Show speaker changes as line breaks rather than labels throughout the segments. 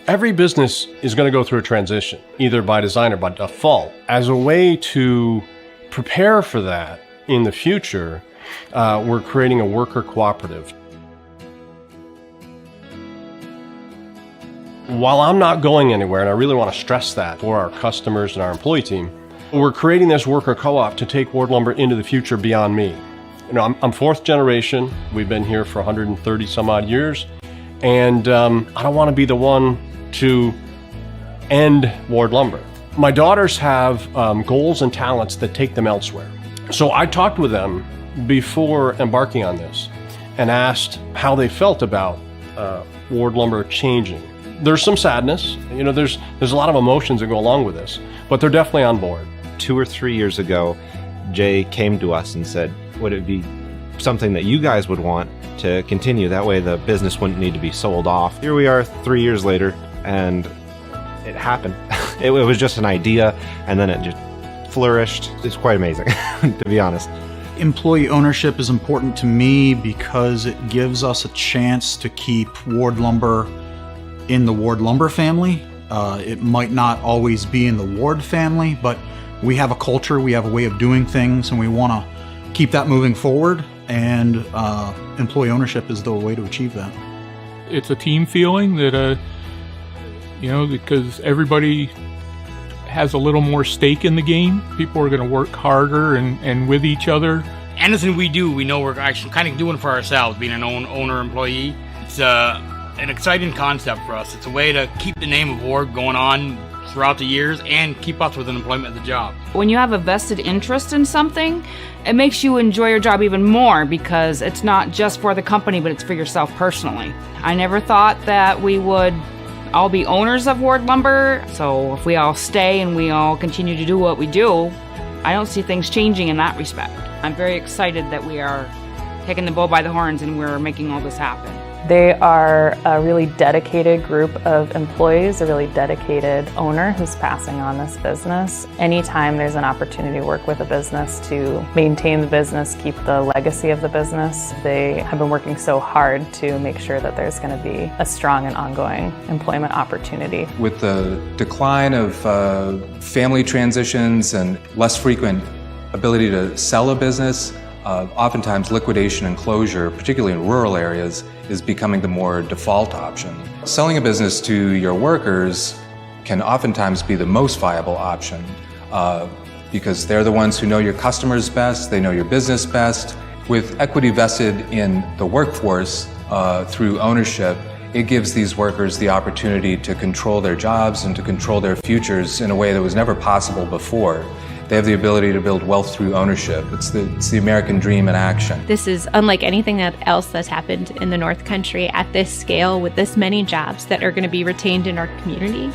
Every business is going to go through a transition, either by design or by default. As a way to prepare for that in the future, we're creating a worker cooperative. While I'm not going anywhere, and I really want to stress that for our customers and our employee team, we're creating this worker co-op to take Ward Lumber into the future beyond me. You know, I'm fourth generation. We've been here for 130 some odd years, and I don't want to be the one to end Ward Lumber. My daughters have goals and talents that take them elsewhere. So I talked with them before embarking on this and asked how they felt about Ward Lumber changing. There's some sadness, you know, there's a lot of emotions that go along with this, but they're definitely on board.
2 or 3 years ago, Jay came to us and said, would it be something that you guys would want to continue? That way the business wouldn't need to be sold off. Here we are 3 years later, and it happened. It was just an idea, and then it just flourished. It's quite amazing, to be honest.
Employee ownership is important to me because it gives us a chance to keep Ward Lumber in the Ward Lumber family. It might not always be in the Ward family, but we have a culture, we have a way of doing things, and we want to keep that moving forward, and employee ownership is the way to achieve that.
It's a team feeling that, because everybody has a little more stake in the game. People are going to work harder and with each other.
Anything we do, we know we're actually kind of doing it for ourselves, being an owner employee. It's an exciting concept for us. It's a way to keep the name of Ward going on throughout the years and keep us with an employment at the job.
When you have a vested interest in something, it makes you enjoy your job even more because it's not just for the company, but it's for yourself personally. I never thought that we would all be owners of Ward Lumber, so if we all stay and we all continue to do what we do, I don't see things changing in that respect. I'm very excited that we are taking the bull by the horns and we're making all this happen.
They are a really dedicated group of employees, a really dedicated owner who's passing on this business. Anytime there's an opportunity to work with a business to maintain the business, keep the legacy of the business, they have been working so hard to make sure that there's going to be a strong and ongoing employment opportunity.
With the decline of family transitions and less frequent ability to sell a business, oftentimes liquidation and closure, particularly in rural areas, is becoming the more default option. Selling a business to your workers can oftentimes be the most viable option because they're the ones who know your customers best, they know your business best. With equity vested in the workforce through ownership, it gives these workers the opportunity to control their jobs and to control their futures in a way that was never possible before. They have the ability to build wealth through ownership. It's the American dream in action.
This is unlike anything else that's happened in the North Country at this scale with this many jobs that are going to be retained in our community.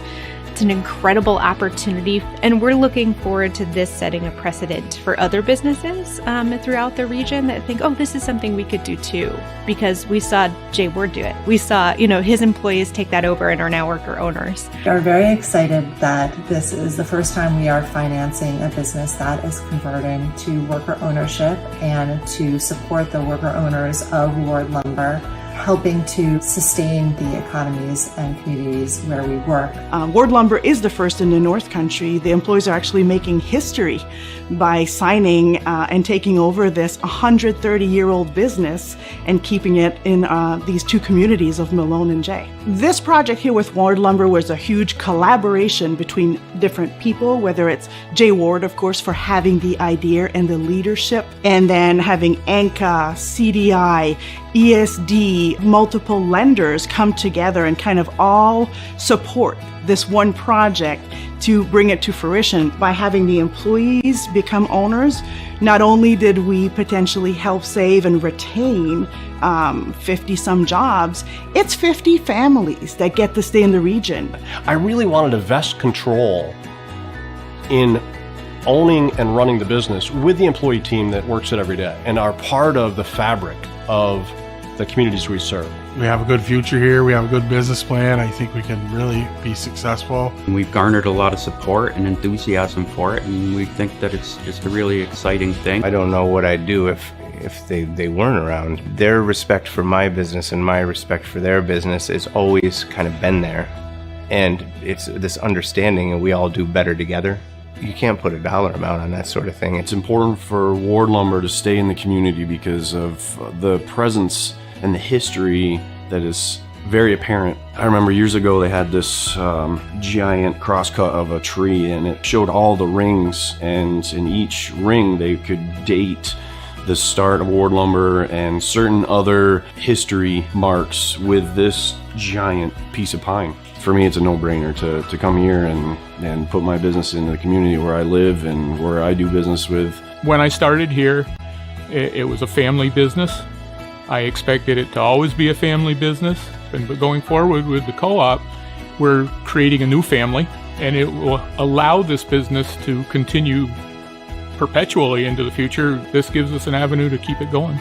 It's an incredible opportunity, and we're looking forward to this setting a precedent for other businesses throughout the region that think, oh, this is something we could do too, because we saw Jay Ward do it. We saw, his employees take that over and are now worker owners.
We are very excited that this is the first time we are financing a business that is converting to worker ownership and to support the worker owners of Ward Lumber, helping to sustain the economies and communities where we work.
Ward Lumber is the first in the North Country. The employees are actually making history by signing and taking over this 130-year-old business and keeping it in these two communities of Malone and Jay. This project here with Ward Lumber was a huge collaboration between different people, whether it's Jay Ward, of course, for having the idea and the leadership, and then having ANCA, CDI, ESD, multiple lenders come together and kind of all support this one project to bring it to fruition. By having the employees become owners, not only did we potentially help save and retain 50 some jobs, it's 50 families that get to stay in the region.
I really wanted to vest control in owning and running the business with the employee team that works it every day and are part of the fabric of the communities we serve.
We have a good future here. We have a good business plan. I think we can really be successful.
We've garnered a lot of support and enthusiasm for it, and we think that it's just a really exciting thing.
I don't know what I'd do if they weren't around. Their respect for my business and my respect for their business has always kind of been there. And it's this understanding, and we all do better together. You can't put a dollar amount on that sort of thing.
It's important for Ward Lumber to stay in the community because of the presence and the history that is very apparent. I remember years ago they had this giant crosscut of a tree, and it showed all the rings, and in each ring they could date the start of Ward Lumber and certain other history marks with this giant piece of pine. For me, it's a no-brainer to come here and put my business in the community where I live and where I do business with.
When I started here, it was a family business. I expected it to always be a family business. But going forward with the co-op, we're creating a new family, and it will allow this business to continue perpetually into the future. This gives us an avenue to keep it going.